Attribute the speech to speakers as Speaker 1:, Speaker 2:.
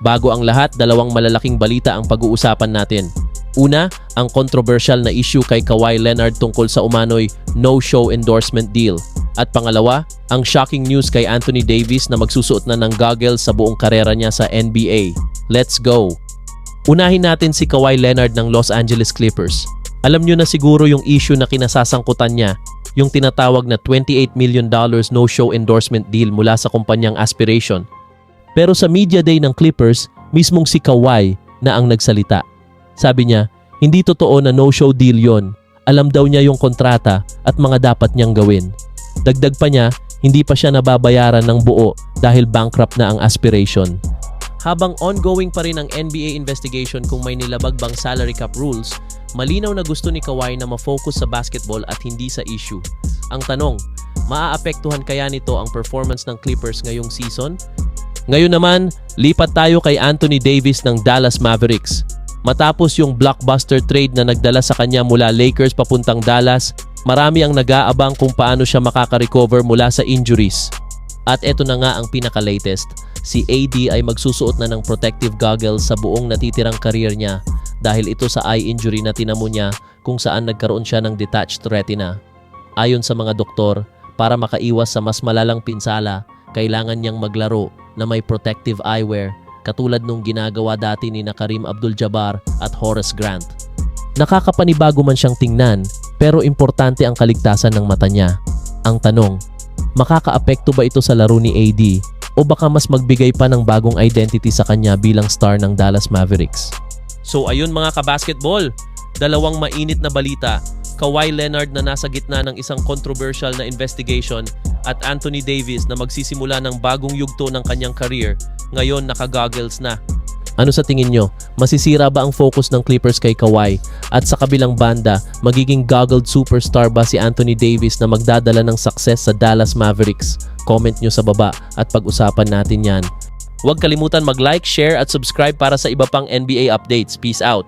Speaker 1: Bago ang lahat, dalawang malalaking balita ang pag-uusapan natin. Una, ang controversial na issue kay Kawhi Leonard tungkol sa umano'y no-show endorsement deal. At pangalawa, ang shocking news kay Anthony Davis na magsusuot na ng goggles sa buong karera niya sa NBA. Let's go! Unahin natin si Kawhi Leonard ng Los Angeles Clippers. Alam nyo na siguro yung issue na kinasasangkutan niya, yung tinatawag na $28 million no-show endorsement deal mula sa kumpanyang Aspiration. Pero sa media day ng Clippers, mismong si Kawhi na ang nagsalita. Sabi niya, hindi totoo na no-show deal yon. Alam daw niya yung kontrata at mga dapat niyang gawin. Dagdag pa niya, hindi pa siya nababayaran ng buo dahil bankrupt na ang Aspiration. Habang ongoing pa rin ang NBA investigation kung may nilabag bang salary cap rules, malinaw na gusto ni Kawhi na ma-focus sa basketball at hindi sa issue. Ang tanong, maaapektuhan kaya nito ang performance ng Clippers ngayong season? Ngayon naman, lipat tayo kay Anthony Davis ng Dallas Mavericks. Matapos yung blockbuster trade na nagdala sa kanya mula Lakers papuntang Dallas, marami ang nag-aabang kung paano siya makaka-recover mula sa injuries. At eto na nga ang pinaka-latest, si AD ay magsusuot na ng protective goggles sa buong natitirang career niya dahil ito sa eye injury na tinamo niya kung saan nagkaroon siya ng detached retina. Ayon sa mga doktor, para makaiwas sa mas malalang pinsala, kailangan niyang maglaro na may protective eyewear katulad nung ginagawa dati ni Kareem Abdul-Jabbar at Horace Grant. Nakakapanibago man siyang tingnan, pero importante ang kaligtasan ng mata niya. Ang tanong, makakaapekto ba ito sa laro ni AD o baka mas magbigay pa ng bagong identity sa kanya bilang star ng Dallas Mavericks? So ayun mga kabasketball, dalawang mainit na balita. Kawhi Leonard na nasa gitna ng isang controversial na investigation at Anthony Davis na magsisimula ng bagong yugto ng kanyang career, ngayon naka-goggles na. Ano sa tingin nyo? Masisira ba ang focus ng Clippers kay Kawhi? At sa kabilang banda, magiging goggled superstar ba si Anthony Davis na magdadala ng success sa Dallas Mavericks? Comment nyo sa baba at pag-usapan natin yan. Huwag kalimutan mag-like, share at subscribe para sa iba pang NBA updates. Peace out!